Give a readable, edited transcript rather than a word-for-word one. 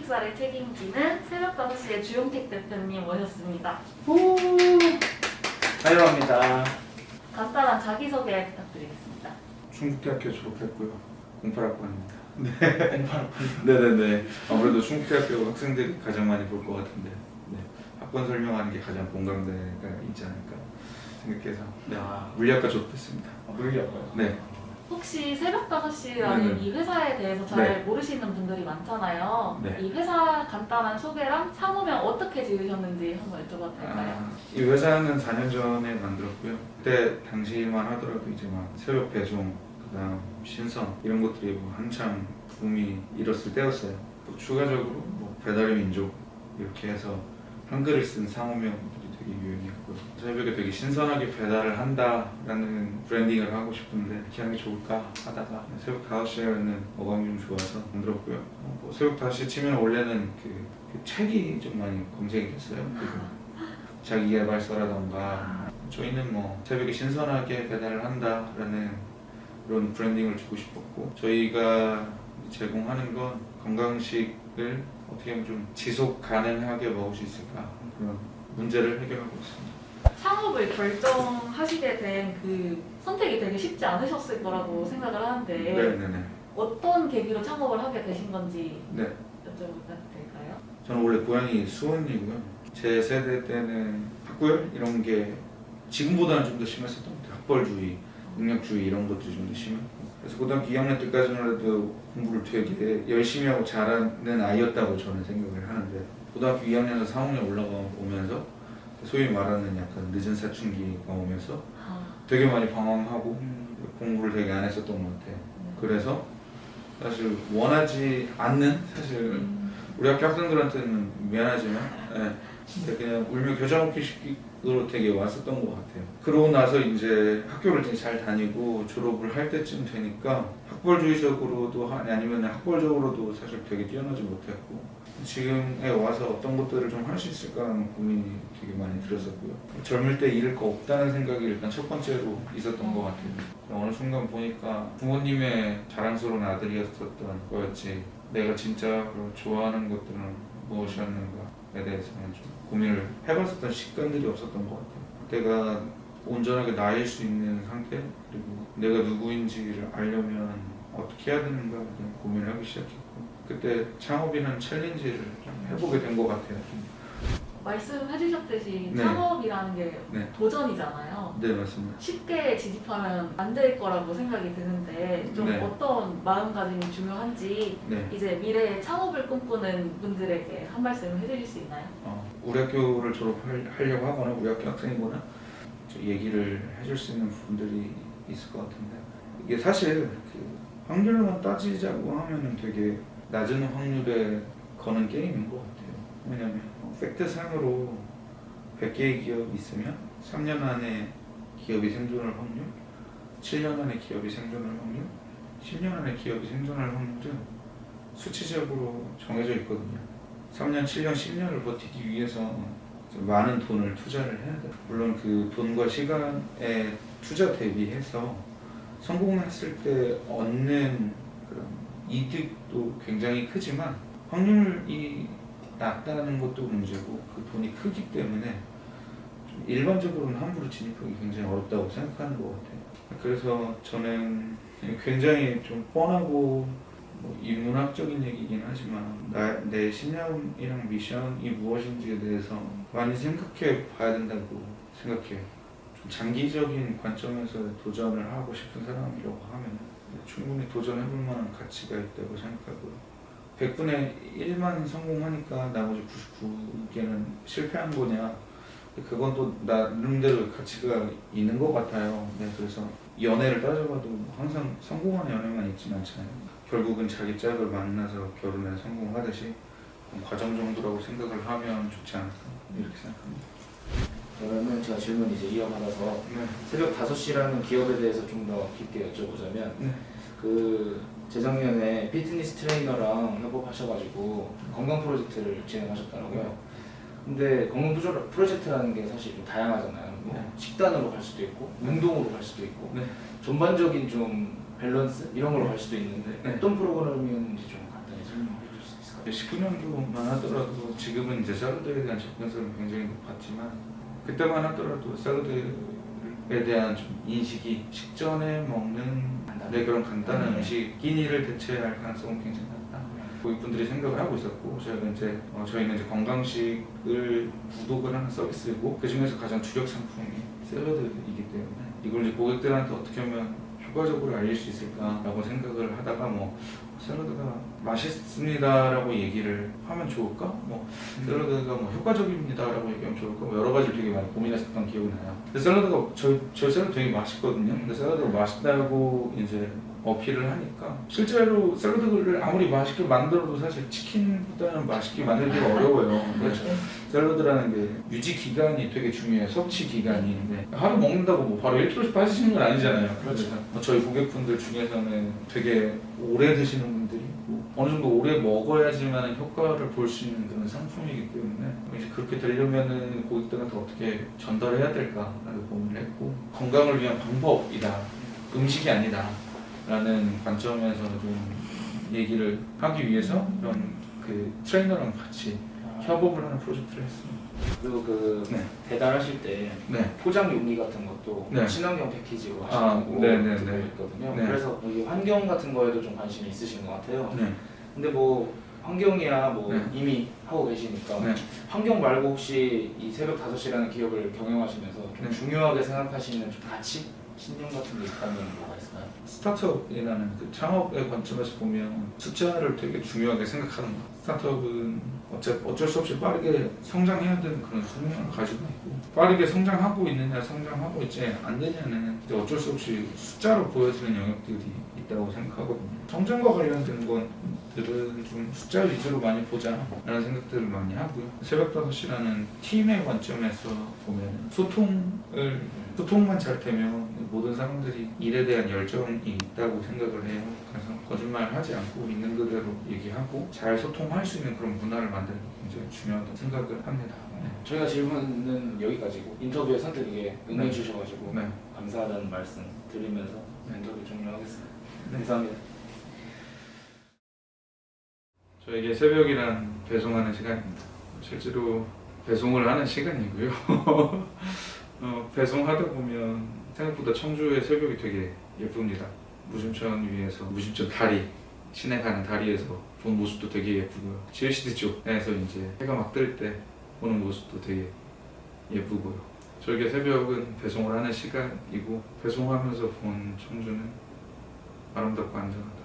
기획사를 책임지는 새벽 5시의 주용택 대표님 모셨습니다. 오, 환영합니다. 간단한 자기소개 부탁드리겠습니다. 충북대학교 졸업했고요. 08학번입니다. 네. 08학번. 네네네. 아무래도 충북대학교 학생들이 가장 많이 볼 것 같은데, 네. 학번 설명하는 게 가장 공감대가 있지 않을까 생각해서, 네. 물리학과 졸업했습니다. 물리학과요? 네. 혹시 새벽 5시라는 이 회사에 대해서 잘 모르시는 분들이 많잖아요. 네. 이 회사 간단한 소개랑 상호명 어떻게 지으셨는지 한번 여쭤봐도 될까요? 이 회사는 4년 전에 만들었고요. 그때 당시만 하더라도 이제 막 새벽 배송, 그다음 신선 이런 것들이 뭐 한창 붐이 일었을 때였어요. 또 추가적으로 뭐 배달의 민족 이렇게 해서 한글을 쓴 상호명들이 되게 유행했고요. 새벽에 되게 신선하게 배달을 한다라는 브랜딩을 하고 싶은데 이렇게 하는 게 좋을까 하다가 새벽 5시에는 어감이 좀 좋아서 만들었고요. 뭐 새벽 5시 치면 원래는 그 책이 좀 많이 검색이 됐어요. 자기계발서라던가 저희는 뭐 새벽에 신선하게 배달을 한다라는 그런 브랜딩을 주고 싶었고 저희가 제공하는 건 건강식을 어떻게 하면 좀 지속 가능하게 먹을 수 있을까 그런 문제를 해결하고 있습니다. 창업을 결정하시게 된 그 선택이 되게 쉽지 않으셨을 거라고 생각을 하는데 네네네. 어떤 계기로 창업을 하게 되신 건지 네. 여쭤봐도 될까요? 저는 원래 고향이 수원이고요. 제 세대 때는 학구열 이런 게 지금보다는 좀 더 심했었던 것 같아요. 학벌주의, 능력주의 이런 것들이 좀 더 심했고 그래서 고등학교 2학년 때까지만 해도 공부를 되게 열심히 하고 잘하는 아이였다고 저는 생각을 하는데 고등학교 2학년에서 3학년 올라오면서 소위 말하는 약간 늦은 사춘기가 오면서 되게 많이 방황하고 공부를 되게 안 했었던 것 같아요. 그래서 사실 원하지 않는 사실 우리 학교 학생들한테는 미안하지만 그냥 울며 겨자 먹기 식으로 되게 왔었던 것 같아요. 그러고 나서 이제 학교를 되게 잘 다니고 졸업을 할 때쯤 되니까 학벌주의적으로도 아니면 학벌적으로도 사실 되게 뛰어나지 못했고 지금에 와서 어떤 것들을 좀 할 수 있을까 하는 고민이 되게 많이 들었었고요. 젊을 때 잃을 거 없다는 생각이 일단 첫 번째로 있었던 것 같아요. 어느 순간 보니까 부모님의 자랑스러운 아들이었었던 거였지 내가 진짜 좋아하는 것들은 무엇이었는가에 대해서는 좀 고민을 해봤었던 시간들이 없었던 것 같아요. 내가 온전하게 나일 수 있는 상태 그리고 내가 누구인지를 알려면 어떻게 해야 되는가 그런 고민을 하기 시작했고 그때 창업이라는 챌린지를 좀 해보게 된 것 같아요. 말씀해주셨듯이 네. 창업이라는 게 네. 도전이잖아요. 네 맞습니다. 쉽게 지집하면 안 될 거라고 생각이 드는데 좀 네. 어떤 마음가짐이 중요한지 네. 이제 미래에 창업을 꿈꾸는 분들에게 한 말씀 해주실 수 있나요? 우리 학교를 졸업하려고 하거나 우리 학교 학생이거나 얘기를 해줄 수 있는 분들이 있을 것 같은데 이게 사실 그 확률만 따지자고 하면은 되게 낮은 확률에 거는 게임인 것 같아요. 왜냐면 팩트상으로 100개의 기업이 있으면 3년 안에 기업이 생존할 확률, 7년 안에 기업이 생존할 확률, 10년 안에 기업이 생존할 확률은 수치적으로 정해져 있거든요. 3년, 7년, 10년을 버티기 위해서 많은 돈을 투자를 해야 돼요. 물론 그 돈과 시간의 투자 대비해서 성공했을 때 얻는 그런 이득도 굉장히 크지만 확률이 낮다는 것도 문제고 그 돈이 크기 때문에 좀 일반적으로는 함부로 진입하기 굉장히 어렵다고 생각하는 것 같아요. 그래서 저는 굉장히 좀 뻔하고 뭐 인문학적인 얘기긴 하지만 내 신념이랑 미션이 무엇인지에 대해서 많이 생각해 봐야 된다고 생각해요. 좀 장기적인 관점에서 도전을 하고 싶은 사람이라고 하면 충분히 도전해볼 만한 가치가 있다고 생각하고요. 100분의 1만 성공하니까 나머지 99개는 실패한 거냐 그건 또 나름대로 가치가 있는 것 같아요. 네, 그래서 연애를 따져봐도 항상 성공한 연애만 있진 않잖아요. 결국은 자기 짝을 만나서 결혼에 성공하듯이 과정 정도라고 생각을 하면 좋지 않을까 이렇게 생각합니다. 그러면 제가 질문 이제 이어받아서 네. 새벽 5시라는 기업에 대해서 좀 더 깊게 여쭤보자면 네. 그 재작년에 피트니스 트레이너랑 협업하셔가지고 건강 프로젝트를 진행하셨더라고요. 근데 건강 프로젝트라는 게 사실 좀 다양하잖아요. 뭐 네. 식단으로 갈 수도 있고 운동으로 갈 수도 있고 네. 전반적인 좀 밸런스 이런 걸로 갈 수도 있는데 네. 어떤 프로그램이었는지 좀 간단히 설명해 주실 수 있을까요? 19년도만 하더라도 지금은 이제 샐러드에 대한 접근성이 굉장히 높았지만 그때만 하더라도 샐러드에 대한 좀 인식이 식전에 먹는 그런 간단한 음식 끼니를 대체할 가능성은 굉장히 낮다. 고객분들이 생각을 하고 있었고 저희는 이제 건강식을 구독을 하는 서비스이고 그 중에서 가장 주력 상품이 샐러드이기 때문에 이걸 이제 고객들한테 어떻게 하면 효과적으로 알릴 수 있을까라고 생각을 하다가 뭐 샐러드가 맛있습니다라고 얘기를 하면 좋을까? 뭐 샐러드가 뭐 효과적입니다라고 얘기하면 좋을까? 뭐 여러 가지를 되게 많이 고민했었던 기억이 나요. 근데 샐러드가 저희 샐러드 되게 맛있거든요. 근데 샐러드가 맛있다고 이제 어필을 하니까 실제로 샐러드를 아무리 맛있게 만들어도 사실 치킨보다는 맛있게 만들기가 어려워요. 그렇죠. 샐러드라는 게 유지 기간이 되게 중요해요. 섭취 기간이. 하루 먹는다고 뭐 바로 1kg씩 빠지시는 건 아니잖아요. 그렇죠. 저희 고객분들 중에서는 되게 오래 드시는 분들이 어느 정도 오래 먹어야지만 효과를 볼 수 있는 그런 상품이기 때문에 이제 그렇게 되려면은 고객들한테 어떻게 전달해야 될까라는 고민을 했고 건강을 위한 방법이다. 음식이 아니다. 라는 관점에서 좀 얘기를 하기 위해서 이런 그 트레이너랑 같이 협업을 하는 프로젝트를 했습니다. 그리고 그 네. 배달하실 때 네. 포장 용기 같은 것도 네. 친환경 패키지로 아, 하시고 네네네. 듣고 있거든요. 네. 그래서 이 환경 같은 거에도 좀 관심이 있으신 것 같아요. 네. 근데 뭐 환경이야 뭐 네. 이미 하고 계시니까 네. 환경 말고 혹시 이 새벽 5시라는 기업을 경영하시면서 좀 네. 중요하게 생각하시는 좀 가치? 신념 같은 게 있다면 뭐가 있을까요? 스타트업이라는 그 창업의 관점에서 보면 숫자를 되게 중요하게 생각하는 것 같아요. 스타트업은 어쩔 수 없이 빠르게 성장해야 되는 그런 숙명을 가지고 있고 빠르게 성장하고 있느냐 성장하고 있지 않느냐는 이제 어쩔 수 없이 숫자로 보여지는 영역들이 있다고 생각하거든요. 성장과 관련된 것들은 좀 숫자 위주로 많이 보자라는 생각들을 많이 하고요. 새벽 5시라는 팀의 관점에서 보면 소통만 잘 되면 모든 사람들이 일에 대한 열정이 있다고 생각을 해요. 그래서 거짓말 하지 않고 있는 그대로 얘기하고 잘 소통할 수 있는 그런 문화를 만드는 게 굉장히 중요하다고 생각을 합니다. 네. 저희가 질문은 여기까지고 인터뷰에 선뜻하게 응해 네. 주셔가지고 네. 감사하다는 말씀 드리면서 인터뷰 종료하겠습니다. 네. 감사합니다. 저에게 새벽이란 배송하는 시간입니다. 실제로 배송을 하는 시간이고요. 배송하다 보면 생각보다 청주의 새벽이 되게 예쁩니다. 무심천 위에서 무심천 다리, 시내 가는 다리에서 본 모습도 되게 예쁘고요. GLCD 쪽에서 이제 해가 막 뜰 때 보는 모습도 되게 예쁘고요. 저에게 새벽은 배송을 하는 시간이고 배송하면서 본 청주는 아름답고 안전하다.